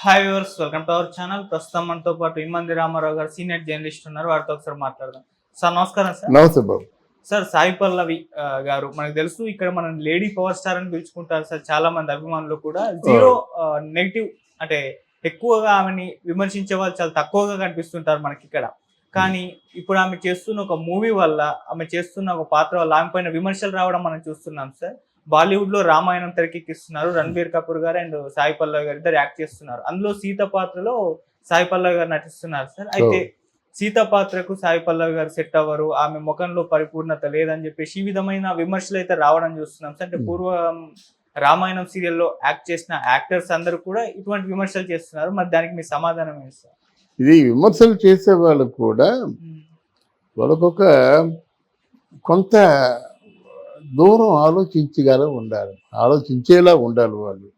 Hi viewers, welcome to our channel. ప్రస్తుతం మనతో పాటు ఇమ్మంది రామారావు గారు సీనియర్ జర్నలిస్ట్ ఉన్నారు. వారితో ఒకసారి మాట్లాడదాం. సార్ నమస్కారం. సార్ నమస్తే బాబు. సార్ సాయి పల్లవి గారు మనకు తెలుసు, ఇక్కడ మనం లేడీ పవర్ స్టార్ అని పిలుచుకుంటారు సార్ చాలా మంది అభిమానులు కూడా. జీరో నెగిటివ్ అంటే ఎక్కువగా ఆమెని విమర్శించే వాళ్ళు చాలా తక్కువగా కనిపిస్తుంటారు మనకి ఇక్కడ. కానీ ఇప్పుడు ఆమె చేస్తున్న ఒక మూవీ వల్ల, ఆమె చేస్తున్న ఒక పాత్ర వల్ల ఆమె పైన విమర్శలు రావడం మనం చూస్తున్నాం సార్. బాలీవుడ్ లో రామాయణం తెరకెక్కిస్తున్నారు. రణబీర్ కపూర్ గారు అండ్ సాయి పల్లవి గారు ఇద్దరు యాక్ట్ చేస్తున్నారు. అందులో సీత పాత్రలో సాయి పల్లవి గారు నటిస్తున్నారు సార్. అయితే సీత పాత్రకు సాయి పల్లవి గారు సెట్ అవ్వరు, ఆమె ముఖంలో పరిపూర్ణత లేదని చెప్పేసి ఈ విధమైన విమర్శలు అయితే రావడం చూస్తున్నాం సార్. అంటే పూర్వం రామాయణం సీరియల్లో యాక్ట్ చేసిన యాక్టర్స్ అందరూ కూడా ఇటువంటి విమర్శలు చేస్తున్నారు. మరి దానికి మీ సమాధానం ఏంటి సార్? ఇది విమర్శలు చేసే వాళ్ళు కూడా వాళ్ళకొక కొంత దూరం ఆలోచించేలా ఉండాలి వాళ్ళు.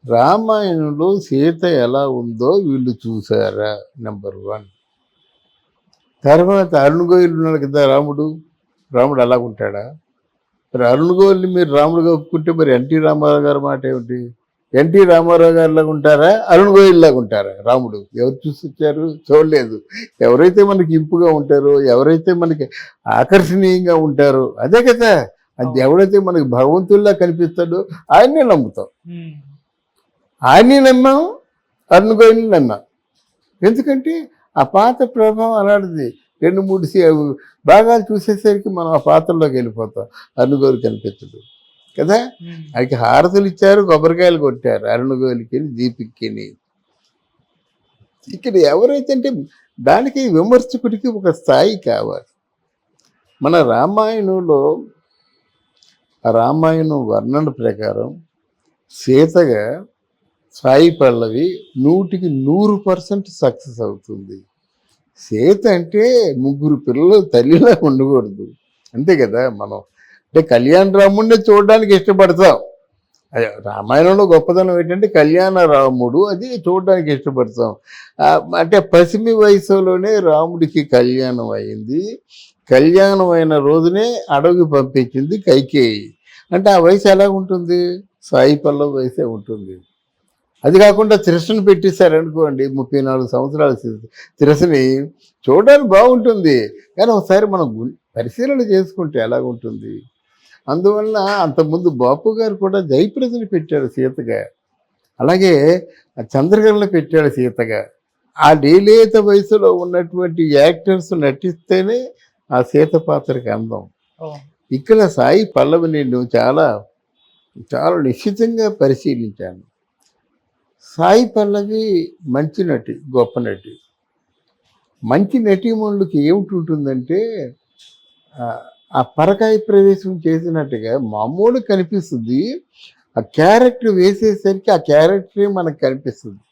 రామాయణంలో సీత ఎలా ఉందో వీళ్ళు చూసారా? నెంబర్ 1. తర్వాత అరుణ్ గోయల్ ఉన్నాడు కదా, రాముడు అలా ఉంటాడా? మరి అరుణ్ గోయల్ని మీరు రాముడుగా ఒప్పుకుంటే మరి ఎన్టీ రామారావు గారి మాట ఏమిటి? ఎన్టీ రామారావు గారిలాగా ఉంటారా, అరుణ్ గోయల్ లాగా ఉంటారా రాముడు? ఎవరు చూసి వచ్చారు? చూడలేదు. ఎవరైతే మనకి ఇంపుగా ఉంటారో, ఎవరైతే మనకి ఆకర్షణీయంగా ఉంటారో అదే కదా. అది ఎవడైతే మనకి భగవంతుల్లా కనిపిస్తాడో ఆయన్నే నమ్ముతాం. ఆయన్ని నమ్మాం, అరుణ్ గోయల్ని నమ్మాం. ఎందుకంటే ఆ పాత ప్రభావం అలాంటిది. 2-3 భాగాలు చూసేసరికి మనం ఆ పాత్రలోకి వెళ్ళిపోతాం. అరుణ్ గోయల్ కనిపించదు కదా. ఆయనకి హారతులు ఇచ్చారు, కొబ్బరికాయలు కొట్టారు అరుణ్ గోయల్కి, దీపిక్కిని. ఇక్కడ ఎవరైతే అంటే దానికి విమర్శకుడికి ఒక స్థాయి కావాలి. మన రామాయణంలో రామాయణం వర్ణన ప్రకారం సీతగా సాయి పల్లవి 100% సక్సెస్ అవుతుంది. సీత అంటే 3 పిల్లలు తల్లిలా ఉండకూడదు, అంతే కదా. మనం అంటే కళ్యాణ రాముడిని చూడడానికి ఇష్టపడతాం. రామాయణంలో గొప్పతనం ఏంటంటే కళ్యాణ రాముడు, అది చూడడానికి ఇష్టపడతాం. అంటే పసిమి వయసులోనే రాముడికి కళ్యాణం అయింది. కళ్యాణం అయిన రోజునే అడవికి పంపించింది కైకేయి. అంటే ఆ వయసు ఎలా ఉంటుంది? సాయి పల్లవి వయసే ఉంటుంది. అది కాకుండా తిరస్సుని పెట్టేశారనుకోండి, 34 సంవత్సరాల తిరస్సుని చూడడానికి బాగుంటుంది, కానీ ఒకసారి మనం పరిశీలన చేసుకుంటే ఎలాగుంటుంది. అందువలన అంతకుముందు బాపు గారు కూడా జయప్రదని పెట్టాడు సీతగా, అలాగే చంద్రకళను పెట్టాడు సీతగా. ఆ లేలేత వయసులో ఉన్నటువంటి యాక్టర్స్ నటిస్తేనే ఆ సీత పాత్రకి అందం. ఇక్కడ సాయి పల్లవి నేను చాలా చాలా నిశ్చితంగా పరిశీలించాను. సాయి పల్లవి మంచి నటి, గొప్ప నటి. మంచి నటీమణులకి ఏమిటి ఉంటుందంటే ఆ పరకాయ ప్రవేశం చేసినట్టుగా మామూలు కనిపిస్తుంది. ఆ క్యారెక్టర్ వేసేసరికి ఆ క్యారెక్టరే మనకు కనిపిస్తుంది.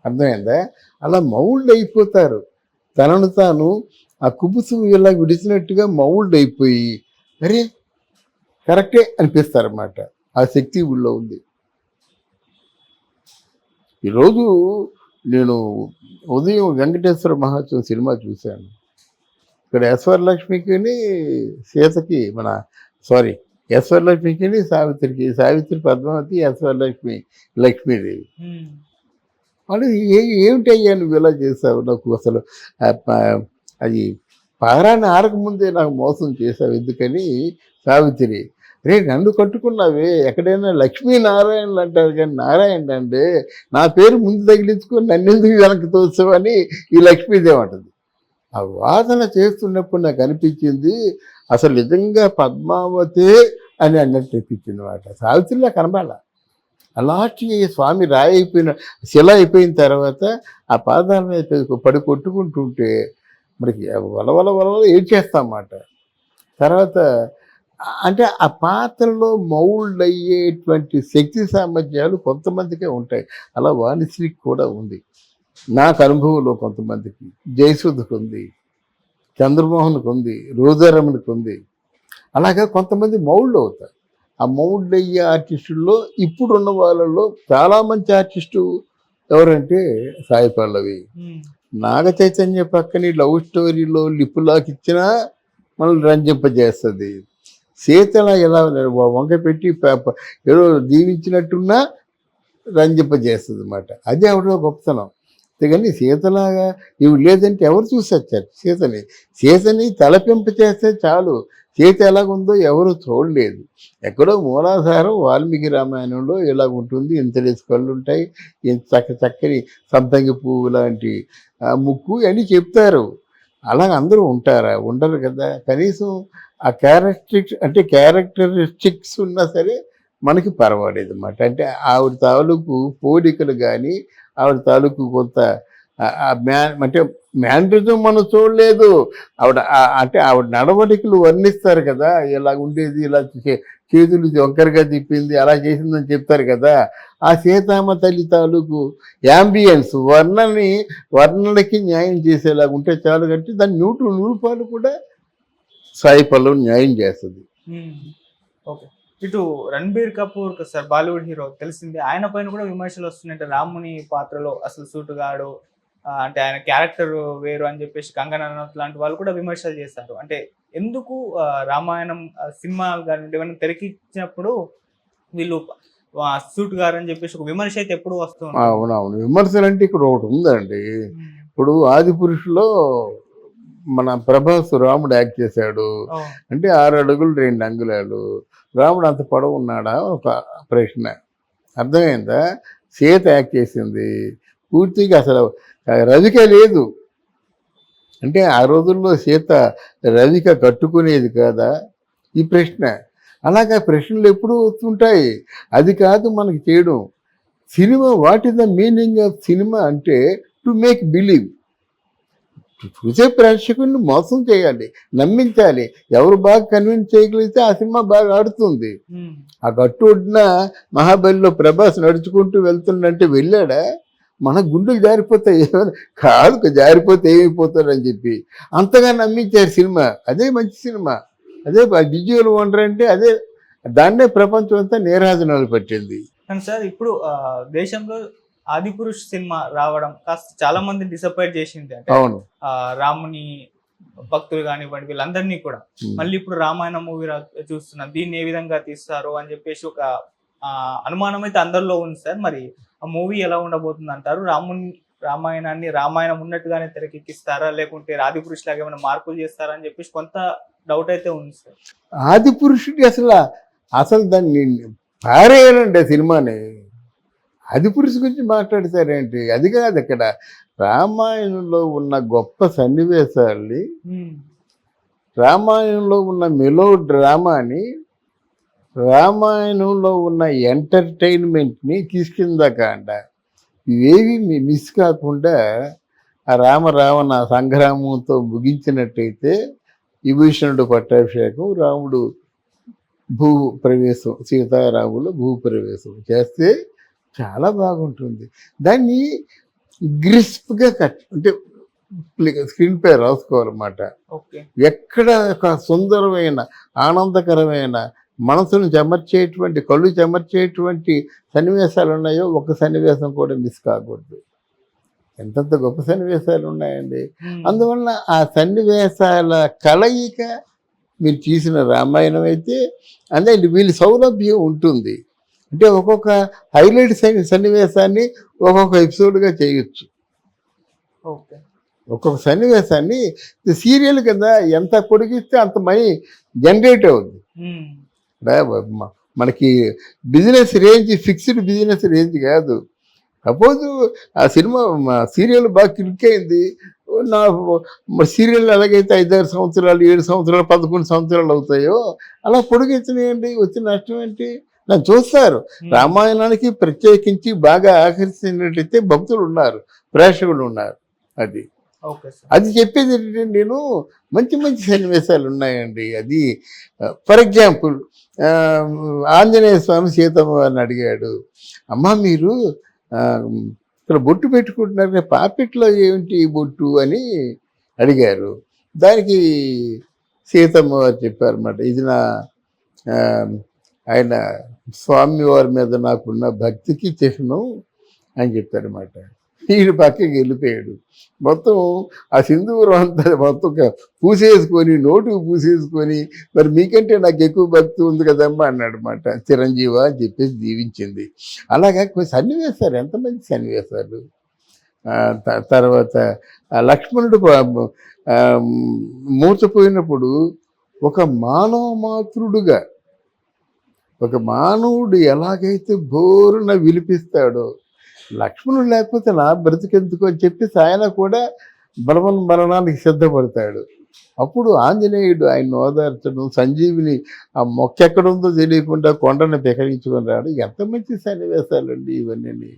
అర్థమైందా? అలా మౌల్డ్ అయిపోతారు. తనను తాను ఆ కుబుసు ఇలా విడిచినట్టుగా మౌల్డ్ అయిపోయి అరే కరెక్టే అనిపిస్తారన్నమాట. ఆ శక్తి ఊళ్ళో ఉంది. ఈరోజు నేను ఉదయం వెంకటేశ్వర మహాత్సవం సినిమా చూశాను. ఇక్కడ ఈశ్వరలక్ష్మికి సీతకి ఈశ్వరలక్ష్మికి సావిత్రి పద్మావతి, ఈశ్వరలక్ష్మి లక్ష్మీదేవి. వాళ్ళు ఏమిటయ్యా నువ్వు ఇలా చేసావు, నాకు అసలు అది పారాన్ని ఆరకముందే నాకు మోసం చేసావు ఎందుకని సావిత్రి, రే నన్ను కట్టుకున్నావే, ఎక్కడైనా లక్ష్మీనారాయణలు అంటారు కానీ నారాయణ అంటే నా పేరు ముందు తగిలించుకొని నన్ను ఎందుకు వెనక్కి తోస్తావని ఈ లక్ష్మీదేవి అంటుంది. ఆ వాదన చేస్తున్నప్పుడు నాకు అనిపించింది అసలు నిజంగా పద్మావతే అని అన్నట్టు అనిపించింది మాట. సావిత్రిలా కనబాల. అలాంటి స్వామి అయిపోయిన శిల అయిపోయిన తర్వాత ఆ పాదాల మీద పడి కొట్టుకుంటుంటే మనకి వలవల ఏడ్చేస్తామన్నమాట. తర్వాత అంటే ఆ పాత్రలో మౌల్డ్ అయ్యేటువంటి శక్తి సామర్థ్యాలు కొంతమందికే ఉంటాయి. అలా వాణిశ్రీకి కూడా ఉంది, నాకు అనుభవంలో కొంతమందికి. జయసుధకు ఉంది, చంద్రమోహన్కి ఉంది, రోజారమణికి ఉంది. అలాగా కొంతమంది మౌల్డ్ అవుతారు. ఆ మౌల్డ్ అయ్యే ఆర్టిస్టుల్లో ఇప్పుడున్న వాళ్ళలో చాలా మంచి ఆర్టిస్టు ఎవరంటే సాయి పల్లవి. నాగ చైతన్య పక్కని లవ్ స్టోరీలో లిప్పులాకి ఇచ్చినా మనల్ని రంజింపజేస్తుంది. సీతల ఎలా వంక పెట్టి ఏదో దీవించినట్టున్నా రంజింపజేస్తుంది అన్నమాట. అది ఆవిడ గొప్పతనం. అంతేగాని సీతలాగా ఇవి లేదంటే ఎవరు చూసొచ్చారు సీతని? సీతని తలపింప చేస్తే చాలు. సీత ఎలాగుందో ఎవరు చూడలేదు. ఎక్కడో మూలాధారం వాల్మీకి రామాయణంలో ఇలాగుంటుంది, ఇంతలేసి కళ్ళుంటాయి, ఇంత చక్కని సంపంగి పువ్వు లాంటి ముక్కు అని చెప్తారు. అలాగ అందరూ ఉంటారా? ఉండరు కదా. కనీసం ఆ క్యారెక్టరిస్టిక్స్ ఉన్నా సరే మనకి పర్వాలేదు అన్నమాట. అంటే ఆవిడ తాలూకు పోలికలు కానీ, ఆవిడ తాలూకు కొంత అంటే మ్యానరిజం మనం చూడలేదు. అంటే ఆవిడ నడవడికలు వర్ణిస్తారు కదా, ఇలా ఉండేది, ఇలా చేతులు వంకరగా తిప్పింది, అలా చేసిందని చెప్తారు కదా. ఆ సీతామ్మ తల్లి తాలూకు యాంబియన్స్ వర్ణనకి న్యాయం చేసేలాగా ఉంటే చాలు. కంటే దాని నూరు కూడా సాయి పల్లవి న్యాయం చేస్తుంది. ఓకే. ఇటు రణబీర్ కపూర్ సార్, బాలీవుడ్ హీరో తెలిసిందే, ఆయన పైన కూడా విమర్శలు వస్తున్నాయి. రాముని పాత్రలో అసలు సూటుగాడు, అంటే ఆయన క్యారెక్టర్ వేరు అని చెప్పేసి కంగనా రనౌత్ లాంటి వాళ్ళు కూడా విమర్శలు చేశారు. అంటే ఎందుకు రామాయణం సినిమాలు కానీ ఏమైనా తెరకిచ్చినప్పుడు వీళ్ళు సూట్ గారు అని చెప్పేసి ఒక విమర్శ అయితే ఎప్పుడు వస్తుంది. అవునవును, విమర్శలు అంటే ఇక్కడ ఒకటి ఉందండి. ఇప్పుడు ఆది పురుషులో మన ప్రభాస్ రాముడు యాక్ట్ చేశాడు. అంటే 6 అడుగులు 2 అంగుళాలు. రాముడు అంత పొడవు ఉన్నాడా ఒక ప్రశ్న. అర్థమైందా? సీత యాక్ట్ చేసింది పూర్తిగా అసలు రవిక లేదు. అంటే ఆ రోజుల్లో సీత రవిక కట్టుకునేది కాదా ఈ ప్రశ్న. అలాగా ప్రశ్నలు ఎప్పుడూ వస్తుంటాయి. అది కాదు మనకి చేయడం. Cinema, what is the meaning of cinema అంటే టు మేక్ బిలీవ్. చూసే ప్రేక్షకుల్ని మోసం చేయాలి, నమ్మించాలి. ఎవరు బాగా కన్విన్స్ చేయగలిగితే ఆ సినిమా బాగా ఆడుతుంది. ఆ గట్టు ఒడ్డున మహాబలిలో ప్రభాస్ నడుచుకుంటూ వెళ్తుండంటే వెళ్ళాడా? మన గుండెలు జారిపోతాయి, కాదు జారిపోతే ఏమైపోతారని చెప్పి అంతగా నమ్మించారు సినిమా. అదే మంచి సినిమా, అదే విజువల్ వండర్ అంటే అదే. దాన్నే ప్రపంచం అంతా నీరాజనాలు పట్టింది. కానీ సార్ ఇప్పుడు దేశంలో ఆది పురుష్ సినిమా రావడం కాస్త చాలా మంది డిసప్పాయింట్ చేసింది. అంటే అవును, రాముని భక్తులు కానివ్వండి వీళ్ళందరినీ కూడా మళ్ళీ ఇప్పుడు రామాయణ మూవీ చూస్తున్నాం, దీన్ని ఏ విధంగా తీస్తారు అని చెప్పేసి ఒక అనుమానం అయితే అందరిలో ఉంది సార్. మరి ఆ మూవీ ఎలా ఉండబోతుంది అంటారు? రామాయణాన్ని రామాయణం ఉన్నట్టుగానే తెరకెక్కిస్తారా, లేకుంటే ఆది పురుష్ లాగా ఏమైనా మార్పులు చేస్తారా అని చెప్పేసి కొంత డౌట్ అయితే ఉంది సార్. ఆది పురుషుడి అసలు దాన్ని పారేయాలండి ఆ సినిమాని. ఆది పురుషు గురించి మాట్లాడతారేంటి? అది కాదు. అక్కడ రామాయణంలో ఉన్న గొప్ప సన్నివేశాల్ని, రామాయణంలో ఉన్న మెలో డ్రామాని, రామాయణంలో ఉన్న ఎంటర్టైన్మెంట్ని తీసుకుందాక అంట ఇవేవి మిస్ కాకుండా ఆ రావణ సంగ్రామంతో ముగించినట్టయితే విభీషణుడు పట్టాభిషేకం, రాముడు భూ ప్రవేశం, సీతారాములు భూ ప్రవేశం చేస్తే చాలా బాగుంటుంది. దాన్ని గ్రిస్ప్గా అంటే స్క్రీన్ పే రాసుకోవాలన్నమాట. ఎక్కడ ఒక సుందరమైన ఆనందకరమైన మనసును చెమర్చేటువంటి, కళ్ళు చెమర్చేటువంటి సన్నివేశాలు ఉన్నాయో ఒక సన్నివేశం కూడా మిస్ కాకూడదు. ఎంతంత గొప్ప సన్నివేశాలు ఉన్నాయండి. అందువల్ల ఆ సన్నివేశాల కలయిక మీరు తీసిన రామాయణం అయితే అంటే వీళ్ళ సౌలభ్యం ఉంటుంది. అంటే ఒక్కొక్క హైలైట్ సన్నివేశాన్ని ఒక్కొక్క ఎపిసోడ్గా చేయొచ్చు. ఒక్కొక్క సన్నివేశాన్ని సీరియల్ కదా, ఎంత పొడిగిస్తే అంత మనీ జనరేట్ అవుద్ది. మనకి business range fixed business range కాదు. సపోజ్ ఆ సినిమా సీరియల్ బాగా క్లిక్ అయింది, నా సీరియల్ ఎలాగైతే 5-6 సంవత్సరాలు 7 సంవత్సరాలు 11 సంవత్సరాలు అవుతాయో అలా పొడిగించినాయండి. వచ్చిన నష్టం ఏంటి? నన్ను చూస్తారు. రామాయణానికి ప్రత్యేకించి బాగా ఆకర్షించినట్టయితే భక్తులు ఉన్నారు, ప్రేక్షకులు ఉన్నారు. అది చెప్పేది ఏంటంటే, నేను మంచి మంచి సన్నివేశాలు ఉన్నాయండి. అది ఫర్ ఎగ్జాంపుల్ ఆంజనేయ స్వామి సీతమ్మ వారిని అడిగాడు, అమ్మ మీరు ఇక్కడ బొట్టు పెట్టుకుంటున్నారు, పాపిట్లో ఏమిటి బొట్టు అని అడిగారు. దానికి సీతమ్మ వారు చెప్పారన్నమాట, ఇది నా ఆయన స్వామి వారి మీద నాకున్న భక్తికి చిహ్నం అని చెప్పారన్నమాట. ఈయన పక్కకి వెళ్ళిపోయాడు. మొత్తం ఆ సింధూరం అంతా మొత్తం పూసేసుకొని నోటుకు పూసేసుకొని, మరి మీకంటే నాకు ఎక్కువ భక్తి ఉంది కదమ్మా అన్నాడనమాట. చిరంజీవ అని చెప్పేసి దీవించింది. అలాగా కొన్ని సన్నివేశాలు, ఎంతమంది సన్నివేశాలు. తర్వాత లక్ష్మణుడు ఆ, మూర్చపోయినప్పుడు ఒక మానవ మాతృడుగా, ఒక మానవుడు ఎలాగైతే బోరున విలిపిస్తాడో, లక్ష్మణుడు లేకపోతే నా బ్రతికెందుకు అని చెప్పేసి ఆయన కూడా మరణానికి సిద్ధపడతాడు. అప్పుడు ఆంజనేయుడు ఆయన ఓదార్చడం, సంజీవిని ఆ మొక్క ఎక్కడుందో తెలియకుండా కొండను పెకరించుకొని రాడు. ఎంత మంచి సన్నివేశాలండి ఇవన్నీ.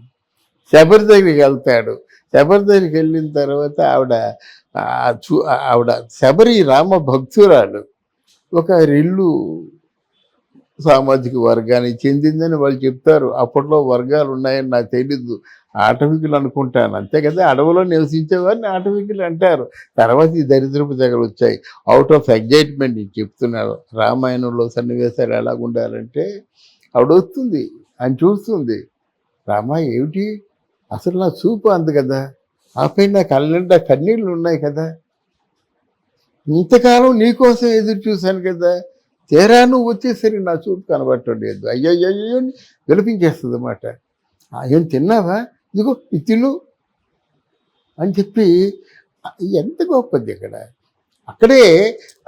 శబరి దగ్గరికి వెళ్తాడు. శబరి దగ్గరికి వెళ్ళిన తర్వాత ఆవిడ శబరి రామ భక్తురాలు, ఒక రెల్లు సామాజిక వర్గానికి చెందిందని వాళ్ళు చెప్తారు. అప్పట్లో వర్గాలు ఉన్నాయని నాకు తెలీదు, ఆటవికులు అనుకుంటాను, అంతే కదా. అడవిలో నివసించేవారిని ఆటవికులు అంటారు. తర్వాత ఈ దరిద్రపు తెగలు వచ్చాయి. అవుట్ ఆఫ్ ఎగ్జైట్మెంట్ చెప్తున్నారు. రామాయణంలో సన్నివేశాలు ఎలాగుండాలంటే ఆవిడ వస్తుంది, ఆయన చూస్తుంది, రామా ఏమిటి అసలు నా చూపు అంది కదా, ఆపై నా కళ్ళంటే కన్నీళ్ళు ఉన్నాయి కదా, ఇంతకాలం నీకోసం ఎదురు చూశాను కదా, తీరా నువ్వు వచ్చేసరికి నా చూపు కనబట్టలేదు, అయ్యో వినిపించేస్తుంది అన్నమాట. ఏం తిన్నావా, ఇదిగో ఇది తిను అని చెప్పి. ఎంత గొప్పది ఇక్కడ. అక్కడే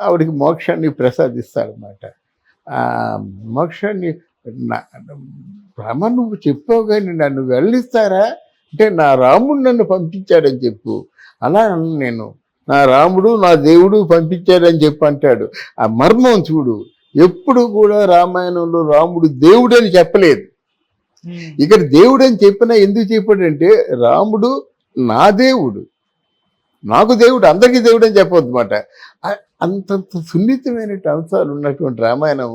ఆవిడికి మోక్షాన్ని ప్రసాదిస్తాడనమాట. మోక్షాన్ని రామ నువ్వు చెప్పావు కానీ నన్ను వెళ్ళిస్తారా అంటే, నా రాముడు నన్ను పంపించాడని చెప్పు. అలా నేను నా రాముడు నా దేవుడు పంపించాడని చెప్పి అంటాడు. ఆ మర్మం చూడు. ఎప్పుడు కూడా రామాయణంలో రాముడు దేవుడు అని చెప్పలేదు. ఇక్కడ దేవుడు అని చెప్పినా ఎందుకు చెప్పాడంటే, రాముడు నా దేవుడు, నాకు దేవుడు, అందరికీ దేవుడు అని చెప్పవద్దు అన్నమాట. అంతంత సున్నితమైన అంశాలు ఉన్నటువంటి రామాయణం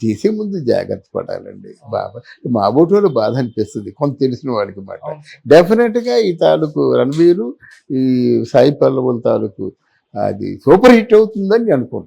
తీసే ముందు జాగ్రత్త పడాలండి బాబా. మా బోటోలో బాధ అనిపిస్తుంది కొంత తెలిసిన వాడికి మాట. డెఫినెట్గా ఈ తాలూకు రణబీరు, ఈ సాయి పల్లవుల తాలూకు అది సూపర్ హిట్ అవుతుందని అనుకుంటున్నాను.